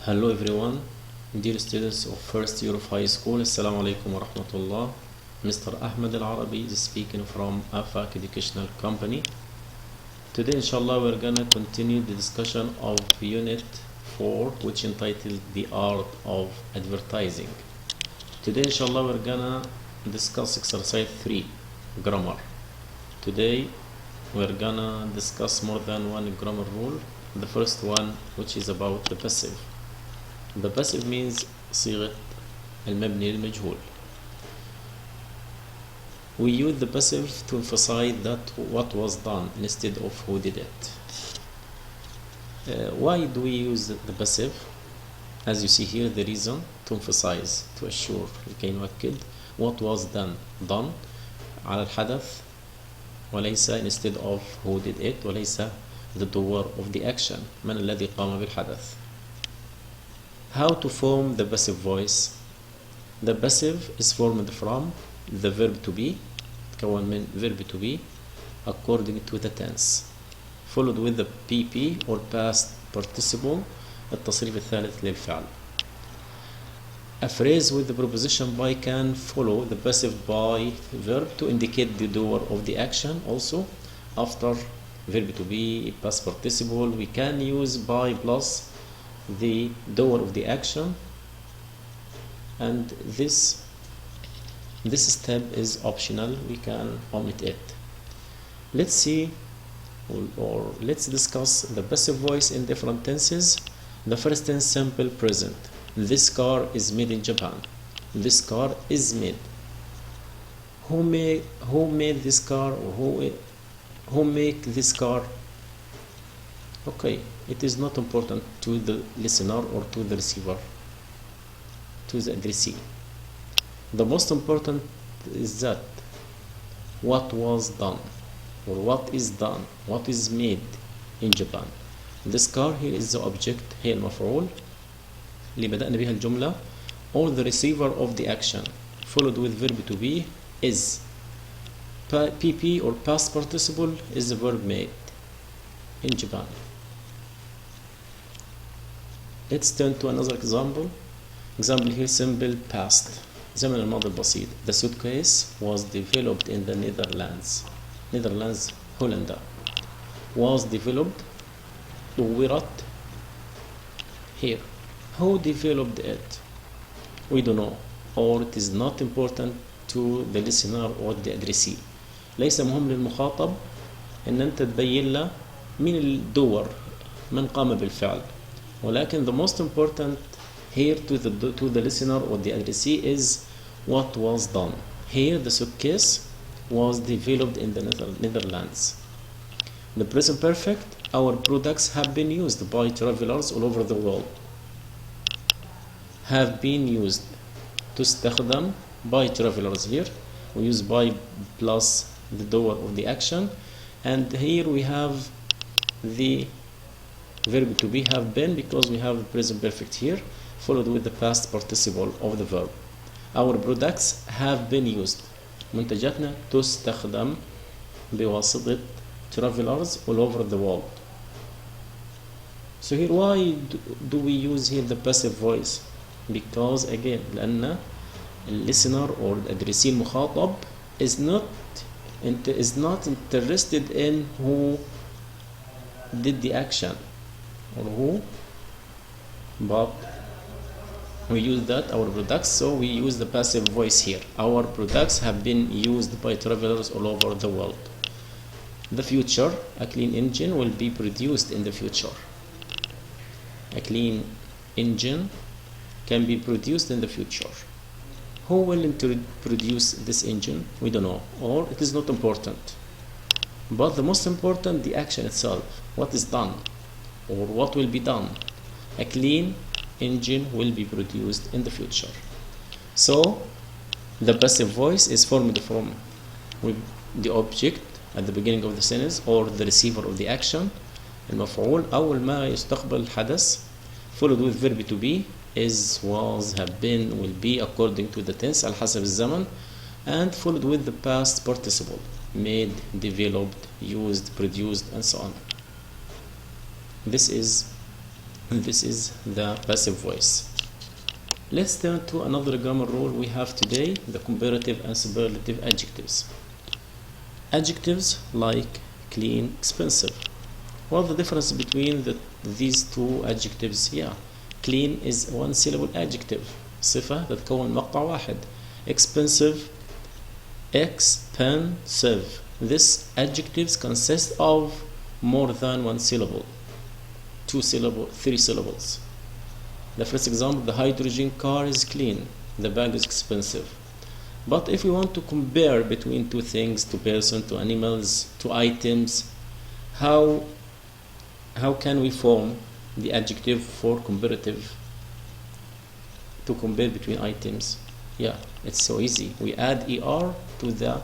Hello everyone, dear students of first year of high school. Assalamu alaikum wa rahmatullah. Mr. Ahmed Al-Arabi is speaking from Afak Educational Company. Today inshallah we're gonna continue the discussion of unit 4, which entitled The Art of Advertising. Today inshallah we're gonna discuss exercise 3, grammar. Today we're gonna discuss more than one grammar rule. The first one, which is about the passive. The passive means صيغة المبني للمجهول. We use the passive to emphasize that what was done instead of who did it. Why do we use the passive? As you see here, the reason to emphasize, to assure, لكي نؤكد what was done على الحدث وليس instead of who did it, وليس the doer of the action, من الذي قام بالحدث. How to form the passive voice? The passive is formed from the verb to be, تكون من verb to be according to the tense, followed with the PP or past participle, التصريف الثالث للفعل. A phrase with the preposition by can follow the passive by verb to indicate the doer of the action. Also, after verb to be, past participle, we can use by plus the doer of the action, and this step is optional, we can omit it. Let's see or let's discuss the passive voice in different tenses. The first tense, simple present. This car is made in Japan. This car is made. Who made this car, or who make this car? Okay, it is not important to the listener or to the receiver, to the addressee. The most important is that what was done, or what is done, what is made in Japan. This car here is the object, هي المفعول اللي بدأنا بها الجملة, or the receiver of the action, followed with verb to be is. PP or past participle is the verb made in Japan. Let's turn to another example. Example here, simple past, زمن الماضي البسيط. The suitcase was developed in the Netherlands. Netherlands, هولندا. Was developed, طورت here. Who developed it? We don't know, or it is not important to the listener or the addressee. ليس مهم للمخاطب ان انت تبين له مين الدور، من قام بالفعل. ولكن the most important here to the listener or the addressee is what was done. Here the suitcase was developed in the Netherlands. The present perfect, our products have been used by travelers all over the world. Have been used, تستخدم by travelers here. We use by plus the doer of the action, and here we have the verb to be have been, because we have the present perfect here, followed with the past participle of the verb. Our products have been used. منتجاتنا تستخدم بواسطة travelers all over the world. So here, why do we use here the passive voice? Because again, لأن listener or addressee المخاطب is not interested in who did the action or who, but we use that our products, so we use the passive voice here. Our products have been used by travelers all over the world. The future, a clean engine will be produced in the future. A clean engine can be produced in the future. Who will produce this engine? We don't know, or it is not important. But the most important, the action itself, what is done, or what will be done. A clean engine will be produced in the future. So the passive voice is formed from with the object at the beginning of the sentence, or the receiver of the action, المفعول أول ما يستقبل الحدث, followed with verb to be is, was, have been, will be according to the tense على حسب الزمن, and followed with the past participle, made, developed, used, produced, and so on. This is and this is the passive voice. Let's turn to another grammar rule we have today, the comparative and superlative adjectives. Adjectives like clean, expensive. What's the difference between these two adjectives? Yeah, clean is one syllable adjective, صفة تتكون مقطع واحد. Expensive, expensive. This adjectives consist of more than one syllable, 2 syllables, 3 syllables. The first example, the hydrogen car is clean, the bag is expensive. But if we want to compare between two things, to person, to animals, to items, how can we form the adjective for comparative to compare between items? Yeah, it's so easy. We add er to the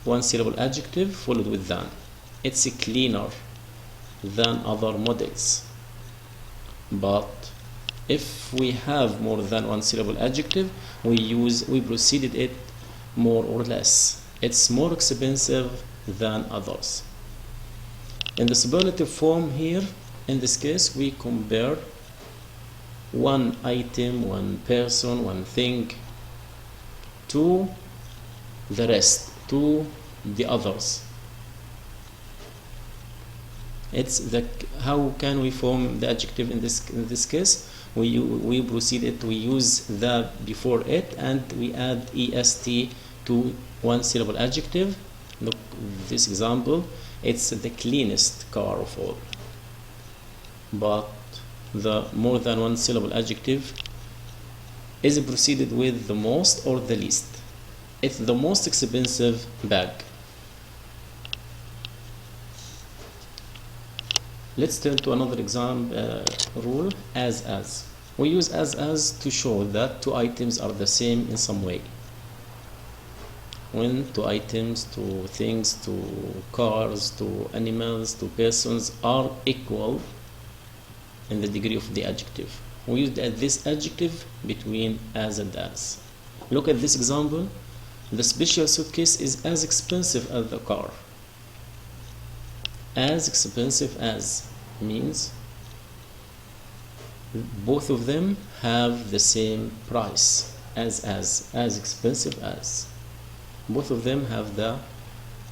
one syllable adjective followed with than. It's cleaner than other models. But if we have more than one syllable adjective, we proceeded it more or less. It's more expensive than others. In the superlative form here, in this case, we compare one item, one person, one thing to the rest, to the others. It's how can we form the adjective in this case? We proceeded to use the before it, and we add est to one syllable adjective. Look, this example, it's the cleanest car of all. But the more than one syllable adjective is proceeded with the most or the least. It's the most expensive bag. Let's turn to another rule, as. We use as to show that two items are the same in some way. When two items, two things, two cars, two animals, two persons are equal in the degree of the adjective, we use this adjective between as and as. Look at this example. The special suitcase is as expensive as the car. As expensive as means both of them have the same price. As expensive as, both of them have the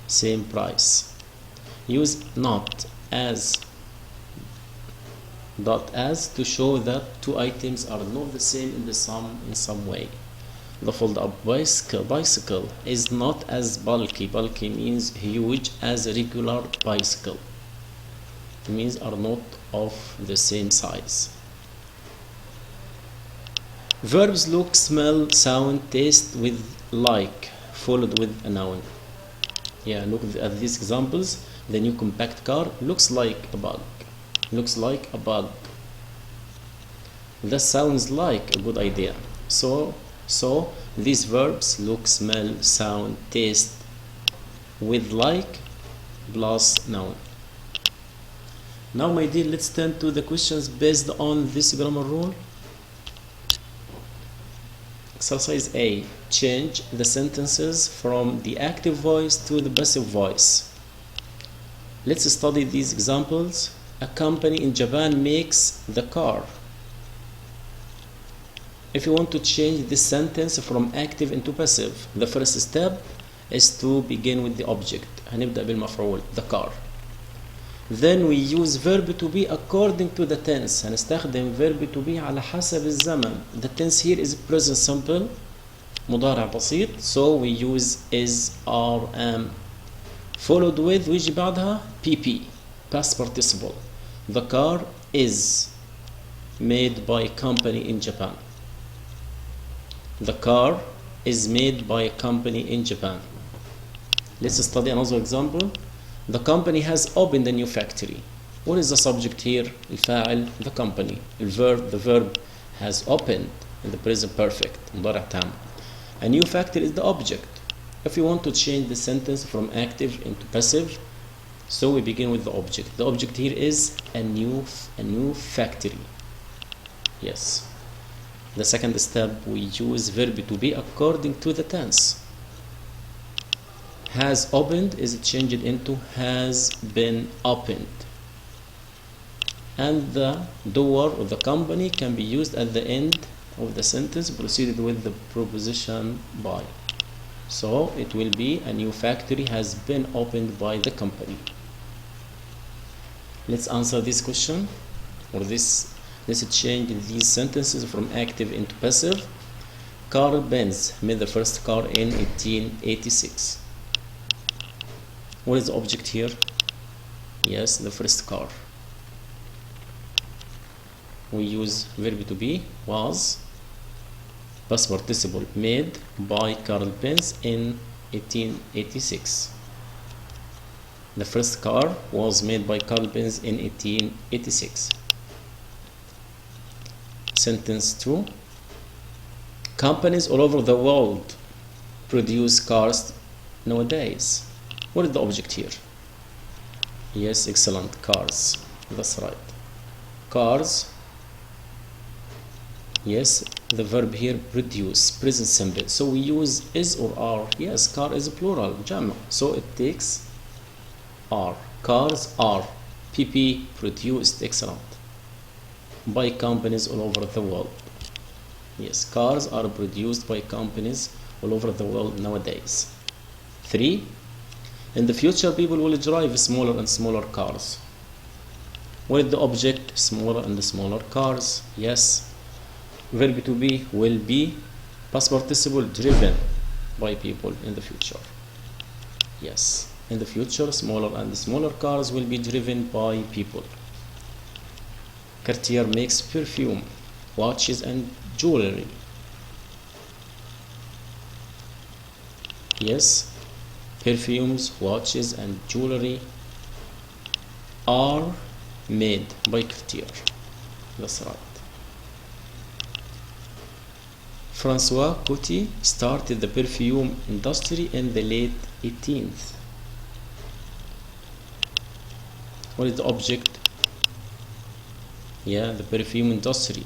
same price. Use not as, dot as, to show that two items are not the same in some way. The fold-up bicycle is not as bulky. Bulky means huge as a regular bicycle. It means are not of the same size. Verbs look, smell, sound, taste with like, followed with a noun. Yeah, look at these examples. The new compact car looks like a bug. Looks like a bug. That sounds like a good idea. So these verbs look, smell, sound, taste with like plus noun. Now, my dear, let's turn to the questions based on this grammar rule. Exercise A. Change the sentences from the active voice to the passive voice. Let's study these examples. A company in Japan makes the car. If you want to change this sentence from active into passive, the first step is to begin with the object. هنبدأ بالمفعول, the car. Then we use verb to be according to the tense. هنستخدم verb to be على حسب الزمن. The tense here is present simple, مضارع بسيط. So we use is, are, am. Followed with ويجي بعدها PP, past participle. The car is made by a company in Japan. The car is made by a company in Japan. Let's study another example. The company has opened a new factory. What is the subject here? الفاعل, the company. The verb has opened in the present perfect, مضارع تام. A new factory is the object. If you want to change the sentence from active into passive, so we begin with the object. The object here is a new factory. Yes. The second step, we use verb to be according to the tense. Has opened is changed into has been opened. and the door of the company can be used at the end of the sentence proceeded with the preposition by. So it will be a new factory has been opened by the company. Let's answer this question, or let's change these sentences from active into passive. Carl Benz made the first car in 1886. What is the object here? Yes, the first car. We use verb to be was, past participle made by Carl Benz in 1886. The first car was made by Carl Benz in 1886. Sentence 2. Companies all over the world produce cars nowadays. What is the object here? Yes, excellent. Cars. That's right. Cars. Yes, the verb here produce, present simple. So we use is or are. Yes, car is plural, jam. So it takes are. Cars are. PP produced. Excellent. By companies all over the world. Yes, cars are produced by companies all over the world nowadays. 3. In the future, people will drive smaller and smaller cars. What is the object? Smaller and smaller cars. Yes. Verb to be will be past participle driven by people in the future. Yes. In the future, smaller and smaller cars will be driven by people. Cartier makes perfume, watches and jewelry. Yes. Perfumes, watches and jewelry are made by Cartier. That's right. Francois Coty started the perfume industry in the late 18th. What is the object? Yeah, the perfume industry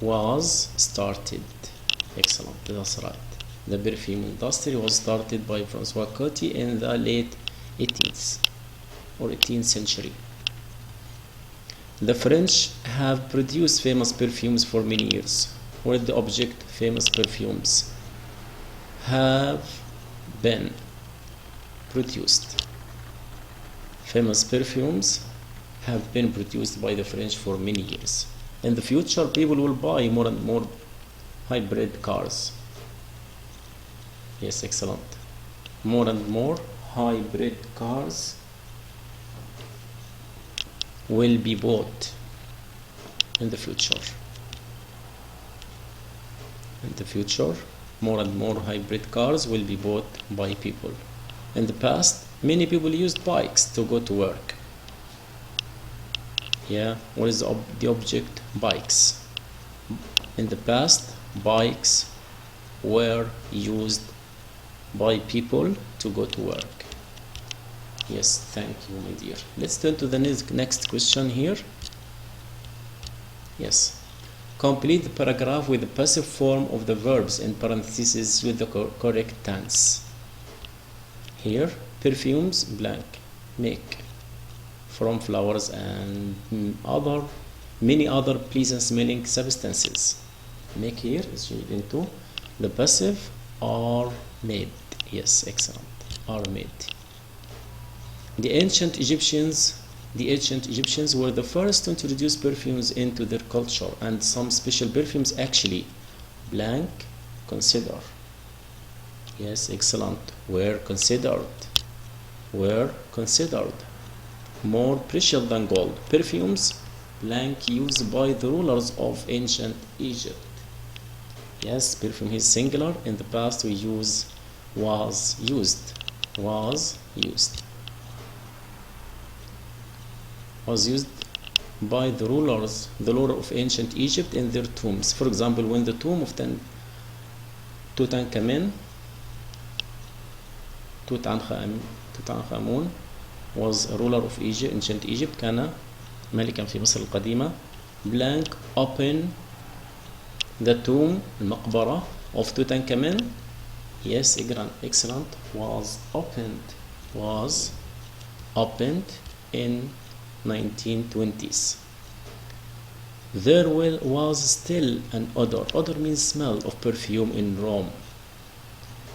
was started. Excellent, that's right. The perfume industry was started by Francois Coty in the late 18th or 18th century. The French have produced famous perfumes for many years. What is the object? Famous perfumes have been produced. Famous perfumes have been produced by the French for many years. In the future, people will buy more and more hybrid cars. Yes, excellent. More and more hybrid cars will be bought in the future. In the future, more and more hybrid cars will be bought by people. In the past, many people used bikes to go to work. Yeah, what is the object? Bikes. In the past, bikes were used by people to go to work. Yes, thank you, my dear. Let's turn to the next question here. Yes. Complete the paragraph with the passive form of the verbs in parentheses with the correct tense. Here, perfumes blank make from flowers and many other pleasant smelling substances. Make here is changed into the passive are made. Yes, excellent. Are made. The ancient Egyptians were the first to introduce perfumes into their culture, and some special perfumes actually blank consider. Yes, excellent. Were considered more precious than gold. Perfumes blank used by the rulers of ancient Egypt. Yes, perfume is singular. In the past we use was used by the ruler of ancient Egypt in their tombs. For example, when the tomb of Tutankhamun was a ruler of Egypt, ancient Egypt, كان ملكا في مصر القديمة. Blank open the tomb, المقبرة of Tutankhamun. Yes, excellent. Was opened in 1920s. There was still an odor. Odor means smell of perfume in Rome.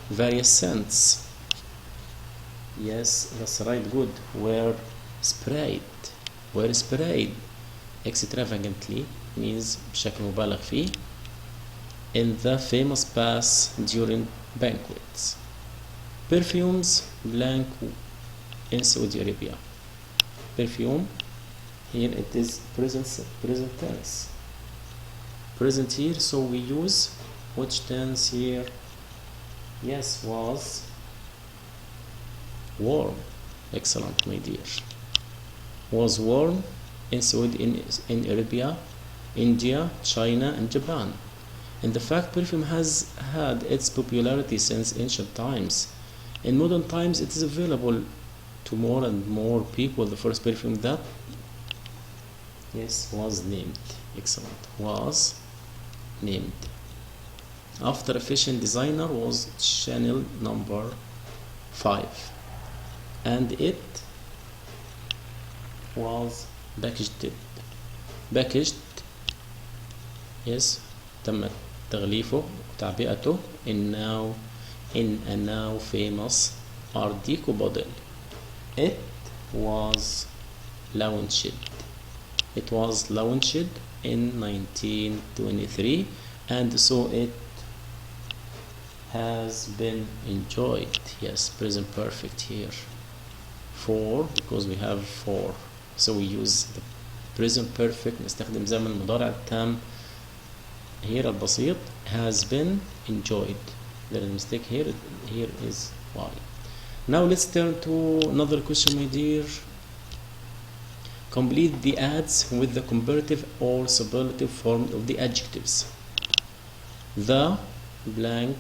Various scents. Yes, that's right, good. Were sprayed. Extravagantly means بشكل مبالغ فيه. In the famous baths during banquets. Perfumes blank in Saudi Arabia. Perfume, here it is present tense. Present here, so we use which tense here? Yes, was warm. Excellent, my dear. Was warm in Saudi, in Arabia, India, China, and Japan. And the fact perfume has had its popularity since ancient times. In modern times, it is available to more and more people. The first perfume that, yes, was named. Excellent. Was named after a fashion designer was Chanel number 5. And it was packaged, yes, تم تغليفه وتعبئته in a now famous Art Deco bottle. It was launched in 1923, and so it has been enjoyed. Yes, present perfect here. For, because we have for, so we use the present perfect. نستخدم زمن المضارع التام here البسيط. Has been enjoyed. There is a mistake here. Here is why. Now let's turn to another question, my dear. Complete the ads with the comparative or superlative form of the adjectives. The blank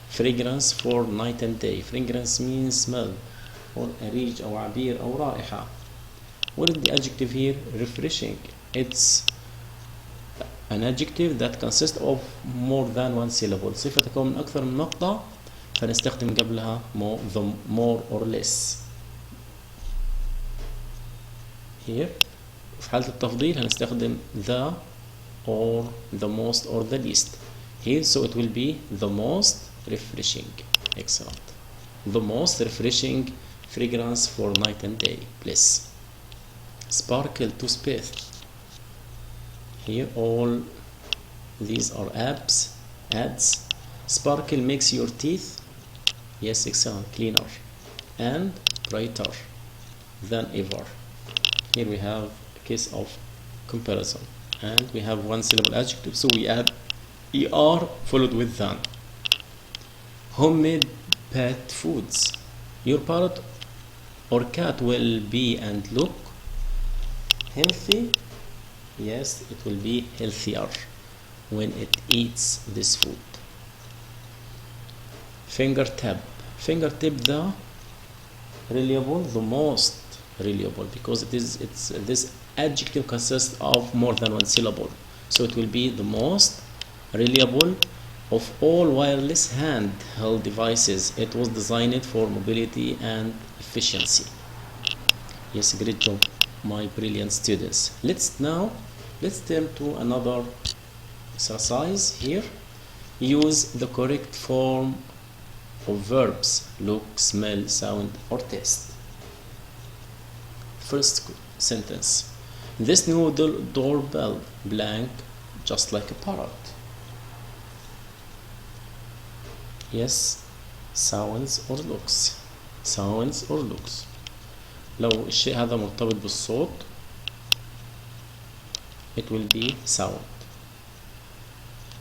fragrance for night and day. Fragrance means smell, or أريج أو عبير أو رائحة. What is the adjective here? Refreshing. It's an adjective that consists of more than one syllable. صفة تكون من أكثر من مقطع، فنستخدم قبلها more or less. Here في حالة التفضيل هنستخدم the or the most or the least. Here so it will be the most refreshing. Excellent. The most refreshing fragrance for night and day. Bliss. Sparkle toothpaste. Here all these are ads. Sparkle makes your teeth, yes, excellent, cleaner and brighter than ever. Here we have a case of comparison, and we have one syllable adjective, so we add er followed with than. Homemade pet foods. Your parrot or cat will be and look healthy. Yes, it will be healthier when it eats this food. Fingertip, the reliable, the most reliable, because this adjective consists of more than one syllable, so it will be the most reliable of all wireless handheld devices. It was designed for mobility and efficiency. Yes, great job, my brilliant students. Let's turn to another exercise here. Use the correct form of verbs: look, smell, sound, or taste. First sentence. This new doorbell blank just like a parrot. Yes, sounds or looks. لو الشيء هذا مرتبط بالصوت it will be sound.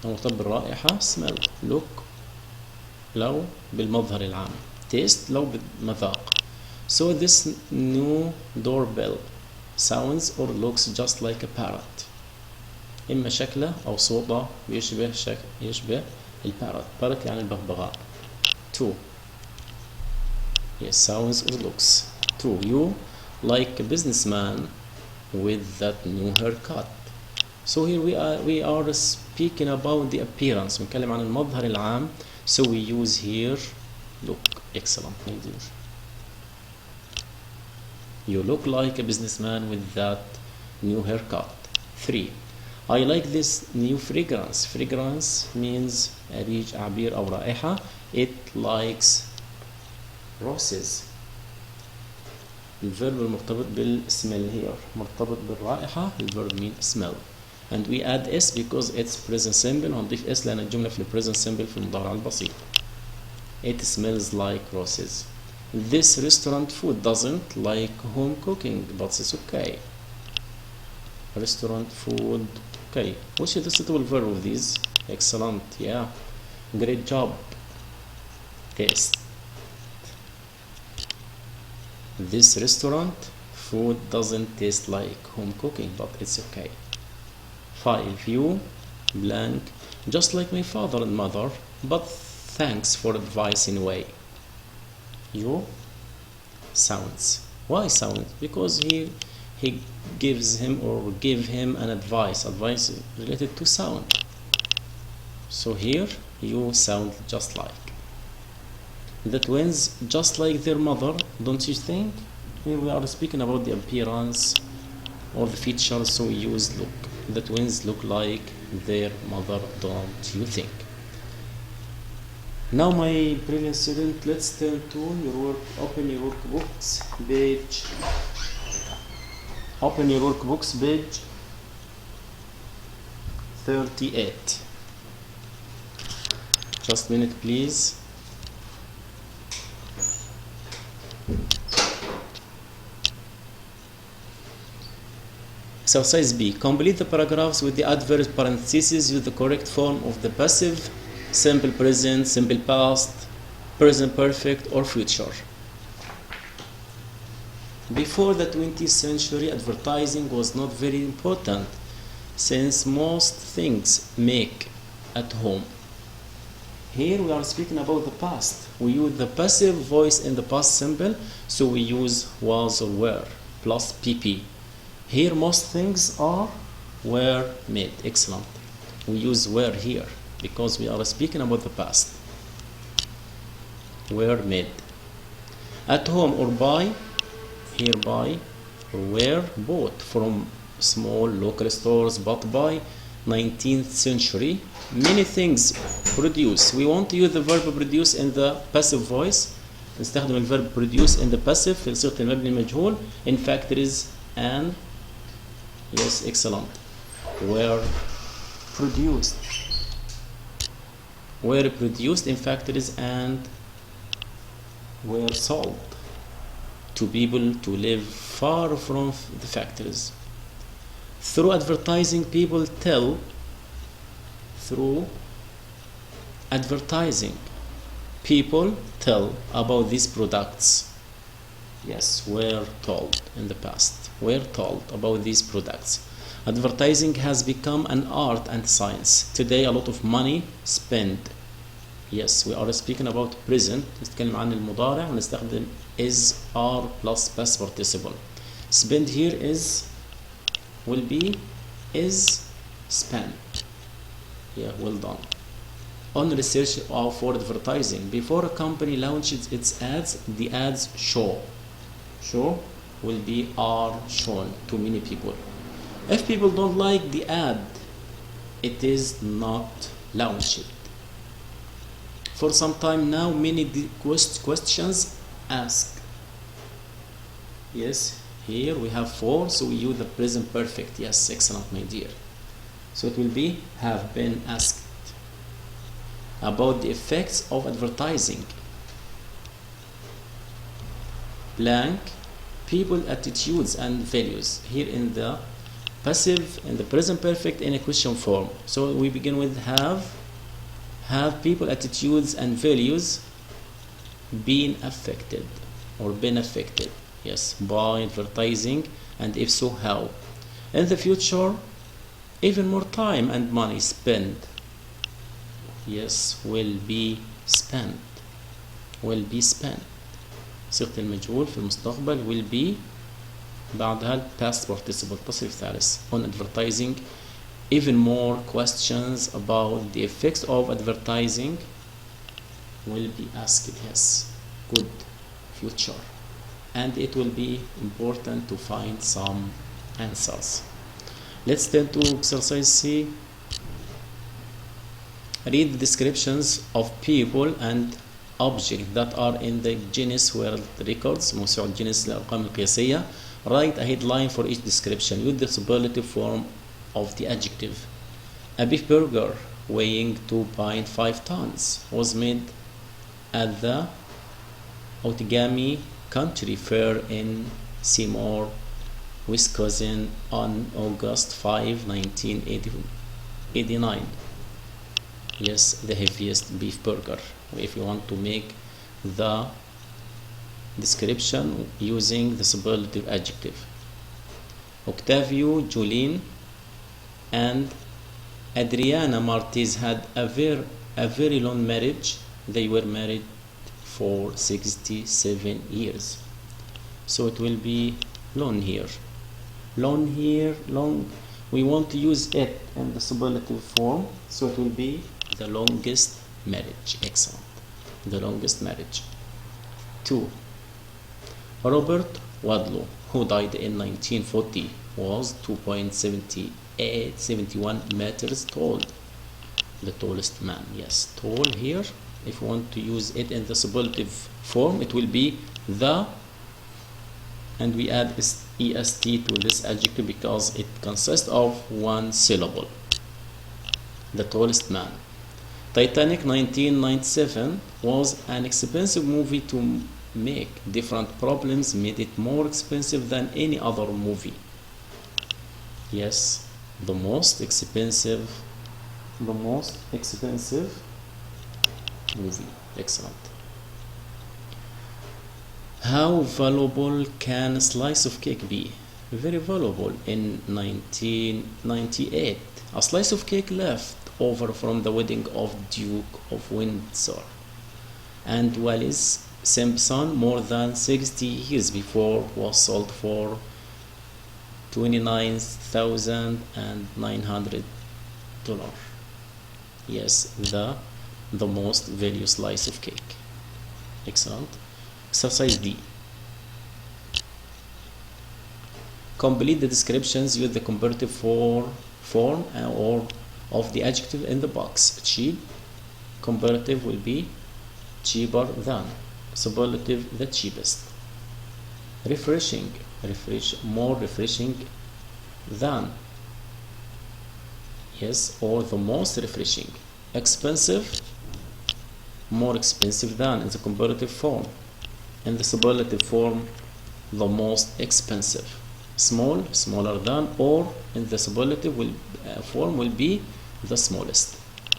لو مرتبط بالرائحة smell. look لو بالمظهر العام. taste لو بالمذاق. So this new doorbell sounds or looks just like a parrot. إما شكله أو صوته يشبه البارت. parrot يعني البغبغاء. 2. Yes, sounds or looks. 2. You like a businessman with that new haircut. So here we are speaking about the appearance. بنتكلم عن المظهر العام. So we use here look. Excellent, my dear. You look like a businessman with that new haircut. 3. I like this new fragrance. Fragrance means ريج عبير أو رائحة. It likes roses. الفيرب المرتبط بالسمell here مرتبط بالرائحة. الفيرب mean smell. And we add s because it's present simple. هنضيف s لأن الجملة في present simple في المضارع البسيط. It smells like roses. This restaurant food doesn't like home cooking, but it's okay. Restaurant food, okay. Which is the suitable verb of these? Excellent, yeah. Great job. Taste. This restaurant food doesn't taste like home cooking, but it's okay. 5. You blank, just like my father and mother, but thanks for advice in a way. You sounds. Why sounds? Because he gives him or give him an advice related to sound. So here you sound just like. The twins just like their mother, don't you think? Here we are speaking about the appearance or the features, so we use look. The twins look like their mother, don't you think? Now my brilliant student, let's turn to your work. Open your workbooks page. Open your workbooks page 38. Just a minute, please. Exercise B. Complete the paragraphs with the adverb parentheses with the correct form of the passive, simple present, simple past, present perfect, or future. Before the 20th century, advertising was not very important since most things make at home. Here we are speaking about the past. We use the passive voice in the past simple, so we use was or were plus pp. Here most things were made. Excellent. We use were here because we are speaking about the past. Were made. At home or by, here by, or were bought from small local stores, but by 19th century many things produce. We want to use the verb produce in the passive voice. نستخدم الverb produce in the passive في صيغة المبني المجهول in factories and yes, excellent. Were produced. Were produced in factories and were sold to people to live far from the factories. Through advertising, people tell. Through advertising, people tell about these products. Yes, were told in the past. Were told about these products. Advertising has become an art and science. Today a lot of money spent. Yes, we are speaking about present. نتكلم عن المضارع ونستخدم is, are plus past participle. Spend here is will be is spent. Yeah, well done. On research for advertising. Before a company launches its ads, the ads show will be are shown to many people. If people don't like the ad, it is not launched. For some time now, many questions asked. Yes, here we have 4, so we use the present perfect. Yes, excellent, my dear. So it will be have been asked about the effects of advertising. Blank, people, attitudes, and values. Here in the passive, in the present perfect, in a question form. So we begin with have people, attitudes, and values been affected or been affected? Yes, by advertising, and if so, how? In the future, even more time and money spent. Yes, will be spent. Will be spent. صيغة المجهول في المستقبل will be بعدها past participle تصريف ثالث. On advertising, even more questions about the effects of advertising will be asked. Yes, good. Future. and it will be important to find some answers. Let's turn to exercise C. Read the descriptions of people and objects that are in the Guinness World Records, موسوعة جينيس للأرقام القياسية. Write a headline for each description. Use the superlative form of the adjective. A beef burger weighing 2.5 tons was made at the Outagamie Country Fair in Seymour, Wisconsin on August 5, 1989. Yes, the heaviest beef burger. If you want to make the description using the superlative adjective. Octavio Jolin and Adriana Martez had a very long marriage. They were married for 67 years. So it will be long here. Long here, long. We want to use it in the superlative form. So it will be the longest marriage. Excellent. The longest marriage. 2. Robert Wadlow, who died in 1940, was 2.71 meters tall. The tallest man. Yes, tall here. If you want to use it in the superlative form, it will be the, and we add est to this adjective because it consists of one syllable. The tallest man. Titanic 1997 was an expensive movie to make. Different problems made it more expensive than any other movie. Yes, the most expensive movie. Excellent. How valuable can a slice of cake be? Very valuable. In 1998, a slice of cake left over from the wedding of Duke of Windsor and Wallis Simpson more than 60 years before was sold for $29,900. Yes, the most value slice of cake. Excellent. Exercise D. Complete the descriptions. Use the comparative form or of the adjective in the box. Cheap. Comparative will be cheaper than. Superlative, the cheapest. Refreshing. More refreshing than. Yes, or the most refreshing. Expensive. More expensive than in the comparative form. In the superlative form, the most expensive. Small, smaller than, or in the superlative form will be the smallest.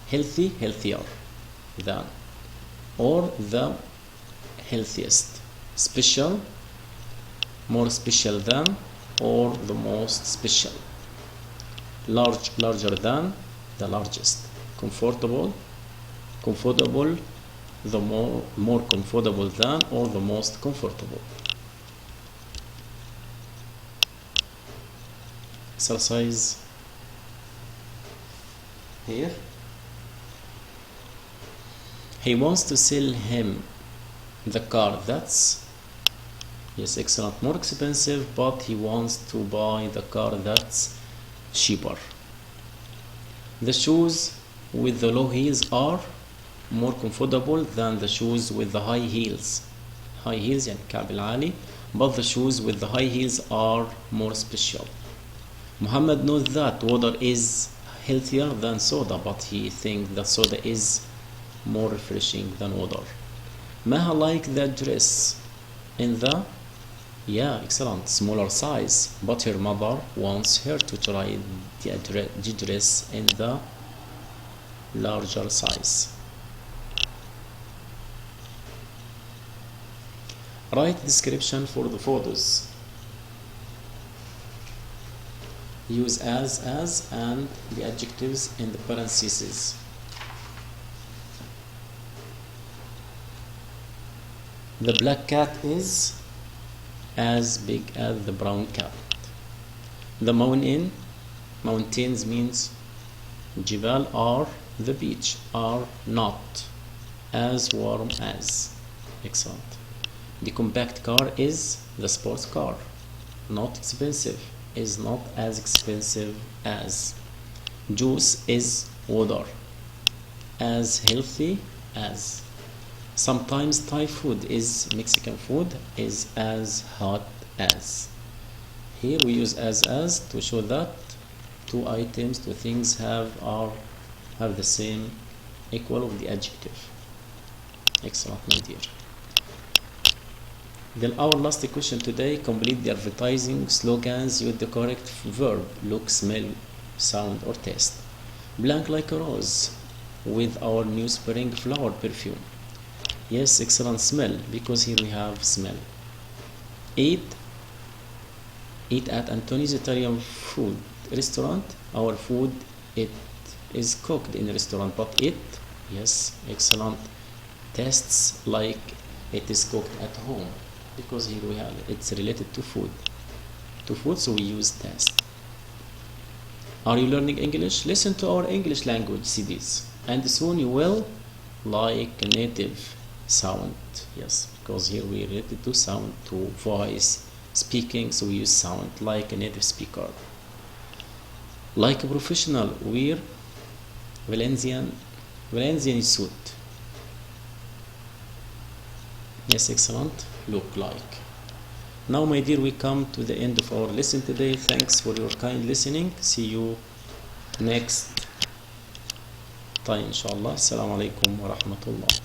Healthy, healthier than, or the healthiest. Special, more special than, or the most special. Large, larger than, the largest. Comfortable, the more comfortable than, or the most comfortable. Exercise here. He wants to sell him the car that's, yes, excellent, more expensive, but he wants to buy the car that's cheaper. The shoes with the low heels are more comfortable than the shoes with the high heels. High heels يعني الكعب العالي, but the shoes with the high heels are more special. Muhammad knows that water is healthier than soda, but he thinks that soda is more refreshing than water. Maha likes the dress in the, yeah, excellent, smaller size, but her mother wants her to try the dress in the larger size. Write description for the photos. Use as, and the adjectives in the parentheses. The black cat is as big as the brown cat. The mountains means Jibal are the beach, are not as warm as. Excellent. The compact car is the sports car. Not expensive is not as expensive as. Juice is water. As healthy as. Sometimes Thai food is Mexican food is as hot as. Here we use as to show that two items, two things have the same equal of the adjective. Excellent, my dear. Then our last question today, complete the advertising slogans with the correct verb, look, smell, sound or taste. Blank like a rose with our new spring flower perfume. Yes, excellent, smell, because here we have smell. Eat at Antoni's Italian food restaurant. Our food, it is cooked in a restaurant, but it, yes, excellent, tastes like it is cooked at home, because here we have it's related to food, so we use taste. Are you learning English? Listen to our English language CDs, and soon you will like native sound. Yes, because here we related to sound, to voice, speaking, so we use sound like a native speaker. Like a professional, wear Valencian suit. Yes, excellent, look like. Now, my dear, we come to the end of our lesson today. Thanks for your kind listening. See you next time, inshallah. Assalamu alaikum wa rahmatullah.